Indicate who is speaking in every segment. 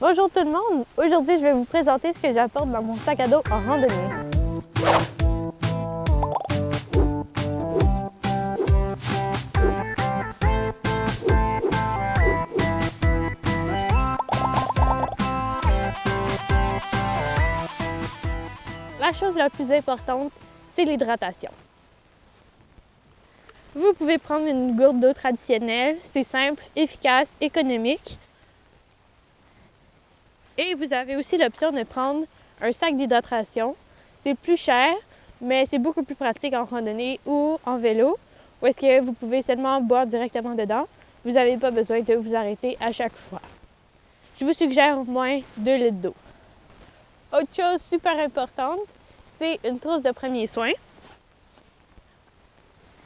Speaker 1: Bonjour tout le monde! Aujourd'hui, je vais vous présenter ce que j'apporte dans mon sac à dos en randonnée. La chose la plus importante, c'est l'hydratation. Vous pouvez prendre une gourde d'eau traditionnelle, c'est simple, efficace, économique. Et vous avez aussi l'option de prendre un sac d'hydratation. C'est plus cher, mais c'est beaucoup plus pratique en randonnée ou en vélo, où est-ce que vous pouvez seulement boire directement dedans. Vous n'avez pas besoin de vous arrêter à chaque fois. Je vous suggère au moins 2 litres d'eau. Autre chose super importante, c'est une trousse de premiers soins.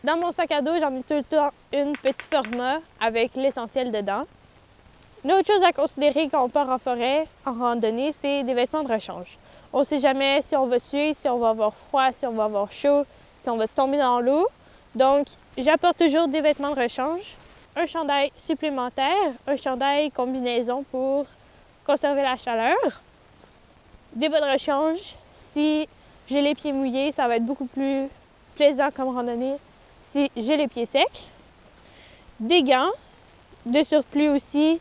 Speaker 1: Dans mon sac à dos, j'en ai tout le temps une petite format avec l'essentiel dedans. L'autre chose à considérer quand on part en forêt, en randonnée, c'est des vêtements de rechange. On ne sait jamais si on va suer, si on va avoir froid, si on va avoir chaud, si on va tomber dans l'eau. Donc, j'apporte toujours des vêtements de rechange, un chandail supplémentaire, un chandail combinaison pour conserver la chaleur, des bas de rechange. Si j'ai les pieds mouillés, ça va être beaucoup plus plaisant comme randonnée si j'ai les pieds secs. Des gants, de surplus aussi.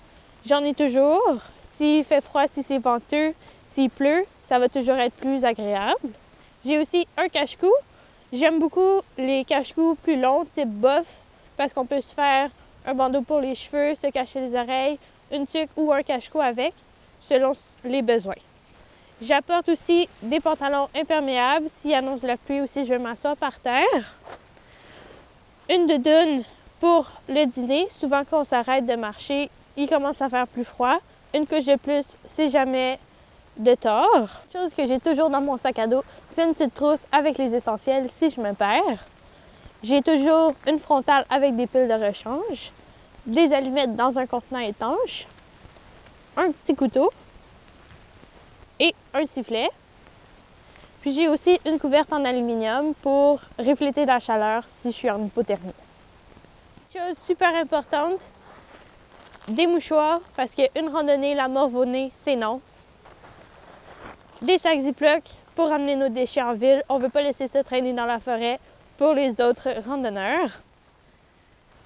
Speaker 1: J'en ai toujours. S'il fait froid, si c'est venteux, s'il pleut, ça va toujours être plus agréable. J'ai aussi un cache-cou. J'aime beaucoup les cache-cous plus longs, type boff, parce qu'on peut se faire un bandeau pour les cheveux, se cacher les oreilles, une tuque ou un cache-cou avec, selon les besoins. J'apporte aussi des pantalons imperméables s'il annonce la pluie ou si je veux m'asseoir par terre. Une doudoune pour le dîner. Souvent, quand on s'arrête de marcher, il commence à faire plus froid. Une couche de plus si jamais de tort. Chose que j'ai toujours dans mon sac à dos, c'est une petite trousse avec les essentiels si je me perds. J'ai toujours une frontale avec des piles de rechange, des allumettes dans un contenant étanche, un petit couteau et un sifflet. Puis j'ai aussi une couverte en aluminium pour refléter la chaleur si je suis en hypothermie. Chose super importante, des mouchoirs, parce qu'une randonnée, la mort au nez, c'est non. Des sacs Ziploc pour ramener nos déchets en ville. On ne veut pas laisser ça traîner dans la forêt pour les autres randonneurs.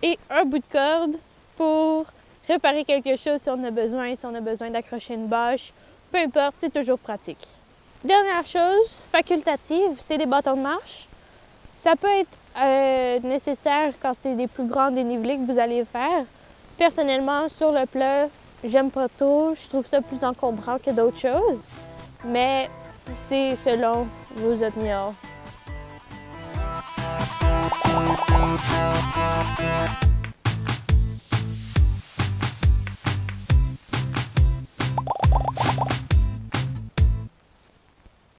Speaker 1: Et un bout de corde pour réparer quelque chose si on a besoin d'accrocher une bâche. Peu importe, c'est toujours pratique. Dernière chose, facultative, c'est des bâtons de marche. Ça peut être nécessaire quand c'est des plus grands dénivelés que vous allez faire. Personnellement, sur le plat, j'aime pas trop. Je trouve ça plus encombrant que d'autres choses. Mais c'est selon vos opinions.